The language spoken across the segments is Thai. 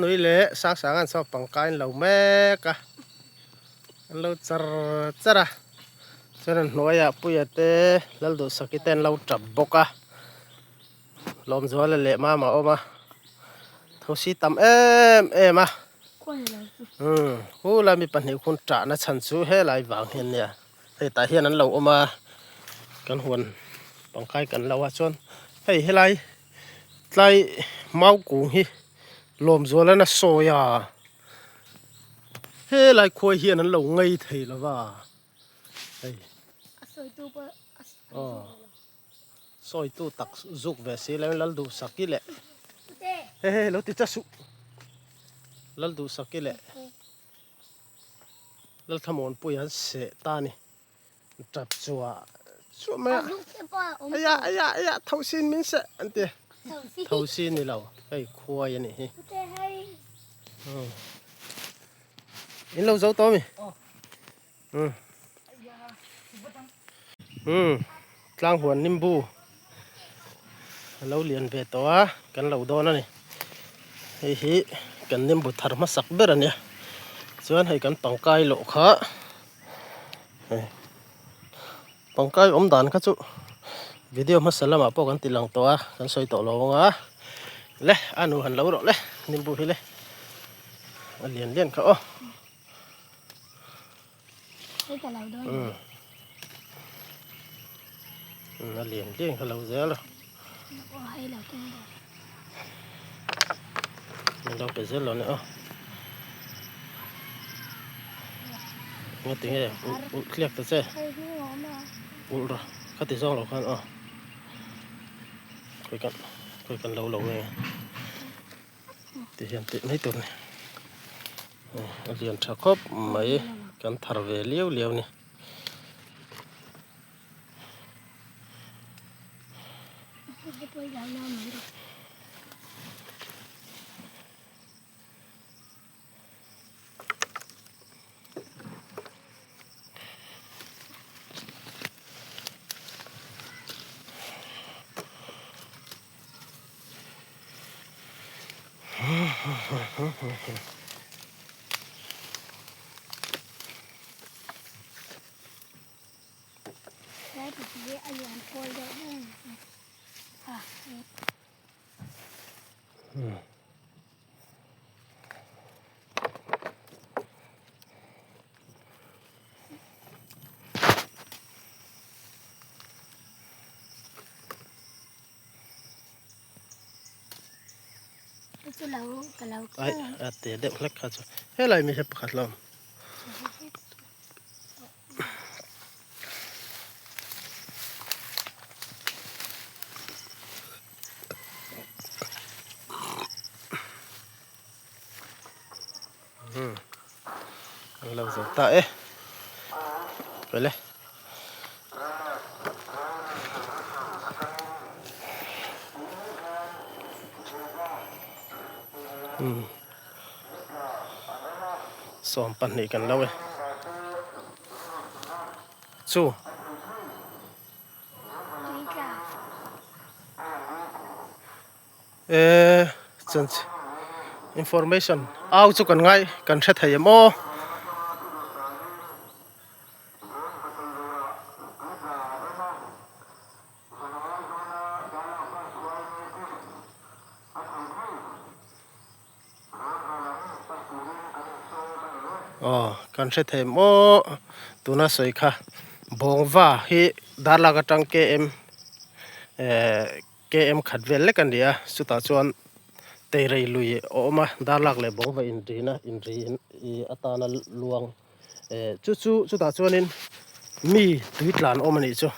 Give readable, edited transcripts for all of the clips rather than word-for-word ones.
นุ้ยเละสักสางันสอบปังกายเหล่าแม่กะเราจะระฉะนั้นหน่วยปุยเตแล้วดูสกิเตนเราจับบกะลมจัวเละมาออกมาทุสิตำมากูเรามีปัญหาคนจ่านะฉันสู้ให้หลายวางเห็นเนี่ยให้แต่เห็นนั้นเราออกมากันหวนปังกายกันเราว่าชวนให้ไรไรเมากุ้งฮิลมจัวแล้วนะโซยาให้ไรคุยเห็นนั้นเราไงเถียแล้วว่าซอยตู้ตักจุกเวสีแล้วลัลดูสักกิเละเฮ้เราติดจะสุลัลดูสักกิเละลัลขมอนปุยหันเสตานี่จับจัวแม่ไอ้ยะเท่าสินมินเสอันเดียเท่าสินนี่เราไอ้ควายนี่อินเราเจ้าตัวมิกลางหัวนิมบูเราเรียนเวตัวกันเราโดนนี่ฮิกันนิมบุตรมาสักเบรเนี่ยส่วนให้กันปังไก่โลขาปังไก่อมดานข้าจุวิดีโอมาสลับมาพวกกันติลังตัวกันสวยต่อลงอ่ะเล่อนุหันเราหรอเล่นิมบูฮิเล่เรียนเขาเรียนเขาเราเจอแล้วเราไปเจอแล้วเนี่ยงั้นถึงไงเคลียร์ตัวเจ้อุลข้าติดซ่องเราคันคุยกันเราไงติดยันติดไม่ตุนเรียนชักครบไหมกันทาร์เวเลี้ยวนี่ไอ้เดี๋ยวเด็กเล็กเขาจะเฮ้ยอะไรไม่ใช่ปากลมเราจะตายไปเลยซ้อมปั่นนี่กันแล้วสู้จังinformation เอาจุกันไงกันเช็ดให้หมอกันเช็ดให้หมอตัวน่าสวยค่ะบงว่าให้ดาราก็จังKMขัดเวลเล็กกันเดียสุดท้ายชวนเตยเลยลุยออกมาดาราเลยบงว่าอินรีอัตานาลวงจู่สุดท้ายชวนนี้มีทวิตหลานออกมานี่จู่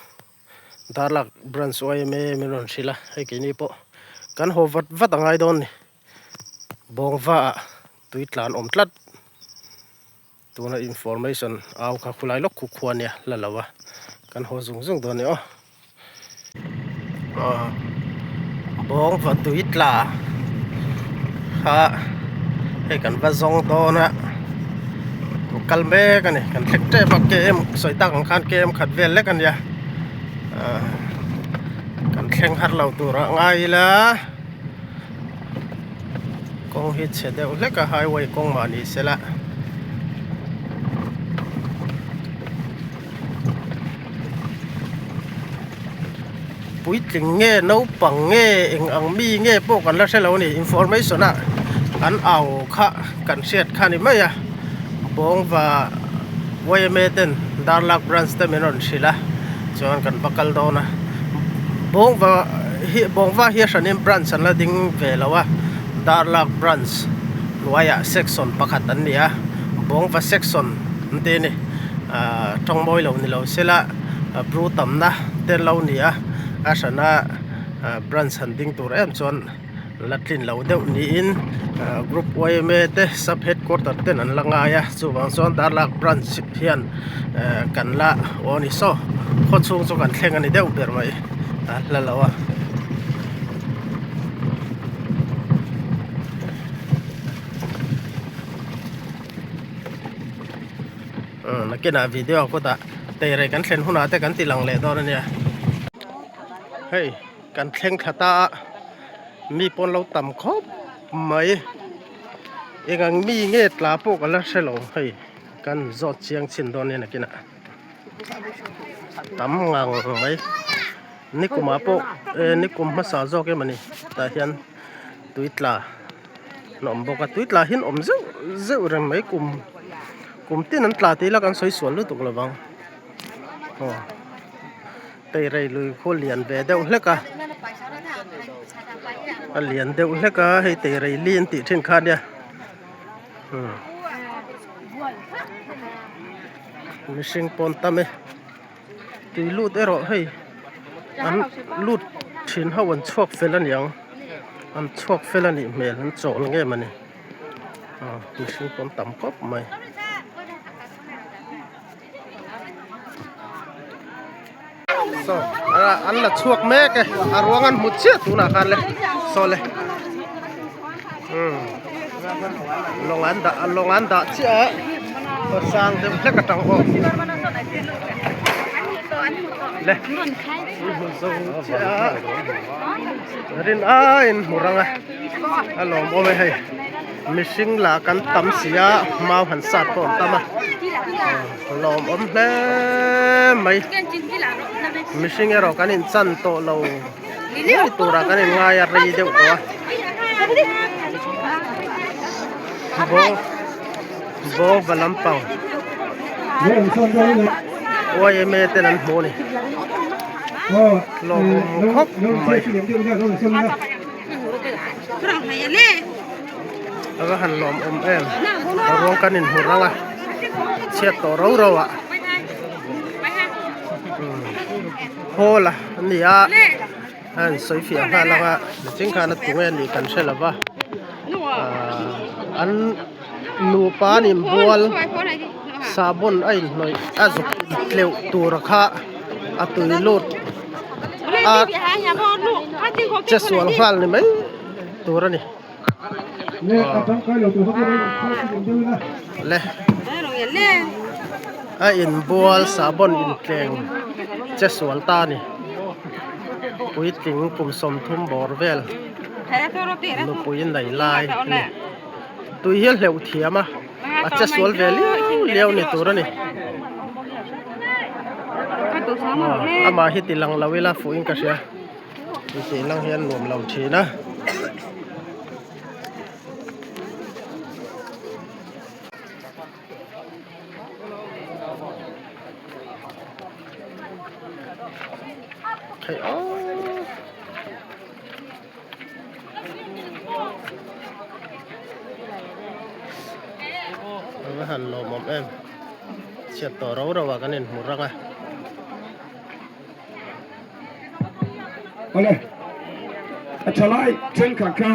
ดาราบรันสวยไม่รอนสิละให้กินนี่ปะกันหัววัดต่างไงโดนนี่บงว่าทวิตหลานอมตลัดตัวนั้น information เอาข้าคุไลล็อกคุควรเนี่ยแล้ววะกันหัวสูงตัวนี้บองฝันตุยตลาฮะให้กันว่าซองตัวนะกัลเมกันนี่กันเล็กเจ๊ปักเกมสวยตั้งของการเกมขัดเวลเล็กกันเนี่ยกันแข่งหัดเราตัวละไงล่ะ กองฮิตเสด็จเล็กก็ไฮเวย์กองมานี่เสละปุ้ยจึงเงี้ยน้ำปังเงี้ยเองอังมีเงี้ยพวกกันแล้วใช่แล้วนี่อินฟอร์เมชันอ่ะอันเอาค่ะกันเสียดค่ะนี่ไม่อะบองว่าวัยเมตันดาร์ลักบรันส์เตมินอนสิละจวนกันบักลโดนะบองว่าเฮียชันนิมบรันส์ละดิ้งเวลาวะดาร์ลักบรันส์รวยอะเซ็กซ์อนปักตันเนี่ยบองว่าเซ็กซ์อนนั่นเองนี่ทองบอยเรานี่เราเสละบรูตัมนะเต้นเราเนี่ยอาชนะบรันส์ฮันดิ้งตัวเอ็มจวนลัดลินเราเดี๋ยวนี้อินกรุ๊ปไว้เมเตซับเฮดควอเตอร์เต้นอันละงายะส่วนส่วนดาร์ลักบรันส์เฮียนกันละวันนี้โซ่โคตรสูงกันแข่งกันนี่เดี๋ยวเปิดไหมแล้วเราอะนักกินวิดีโอก็ตะแต่อะไรกันเล่นหุ่นแต่กันตีหลังเลยตอนนี้เฮ้ยกันเล่นขาตามีปนเราต่ำครบไหมเองมีเงี้ยตาพวกกันแล้วใช่หรอเฮ้ยกันจอดเชียงชินตอนนี้นักกินต่ำงังไหมนี่กูมาพวกนี่กูมาสาวจอกมันนี่แต่เห็นตุยตลาหนุ่มบอกว่าตุยตลาเห็นอมเจ้าเรื่องไหมกุมที่นั้นตลาดที่ละกันสวยสวนรู้ตุกละบังแต่ไรลุยโคเลียนเบเดวเล็กอะเลียนเดวเล็กอะให้แต่ไรเลียนติดถึงขาดเนี่ยมิชิงปนตามตีลูดเอรอให้อันลูดชิ้นเขาวันชกเฟลันยังอันชกเฟลันนี่เมลันโจลงเงี้ยมันนี่มิชิงปนตามก็ไม่อันละชวกแม่แกอารวงันมุดเชี่ยตุนากันเลยโซเลยลงอันดาเชี่ยสร้างเต็มเล็กกระตังโอเลยโซเชี่ยรินอินมุรังอ่ะอารมณ์โอไม่ให้มิชิงหลากันตำเสียมาหันสัตว์ปนตำอ่ะลมอมเล่ไม่มิชิงเอรอกันอินซันโตเราตัวรักกันอินง่ายรีเดียวตัวโบบลัมปังว่ายังไม่เต้นอันโหนี่ลมครบไม่แล้วก็หันลมอมรวมกันอินหัวรังอ่ะเชียดตัวเราอ่ะโหล่ะนี่อ่ะอันสวยเฟี้ยงค่ะแล้วก็จริงๆนะตัวนี้กันใช่หรือเปล่าอันนูปานิมบัวซาบอนไอ้หน่อยอาจุเลี้ยวตัวราคาตุยลูดจะสวนฟันนี่ไหมตัวนี้เลยไอ้อินบัวซาบอนอินแกงจะสวนตานี่ปุ้ยติงกุมสมทุ่มบอร์เวลลูกปุ้ยไหนลายนี่ตุยเหี้ยเหลวเทียมอ่ะจะสวนเวลเลี้ยวนี่ตัวนี้อามาฮิติลังเราเวลาฟูอิงกระเชียฮิติลังเฮียนรวมเราทีนะหันลมเอ็มเชียดต่อเราว่ากันเองหมดรังอ่ะเอาเลยฉลายเช่นขังข้า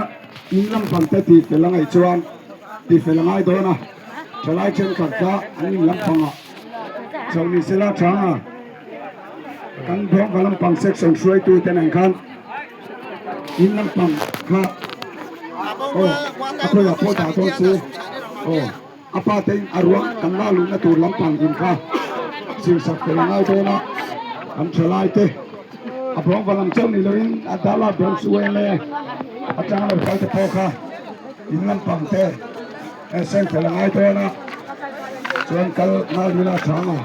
อินลำพันเตติเฟลังไอจวนติเฟลังไอโดนะฉลายเช่นขังข้าอันนี้ลำพังอ่ะชาวนี้เสลาช้างอ่ะกันพร้อมกับลำพังเซ็กซ์ช่วยตัวแต่หนังคันอินลำพังข้าโอ้อาพ่ออยากพ่อตาโตสูโอ้อาป้าเต็งอารวงกันล่าลุงนะตัวลำพังกินข้าสิ่งศักดิ์เฟลังไอโดนะอันฉลายเตอาพร้อมกับลำเจ้านี่เลยอัตราเดินสวยเลยอาจารย์เราไปจะพอค่ะ in lampang te sen felangai to na chuan kal mal mila changa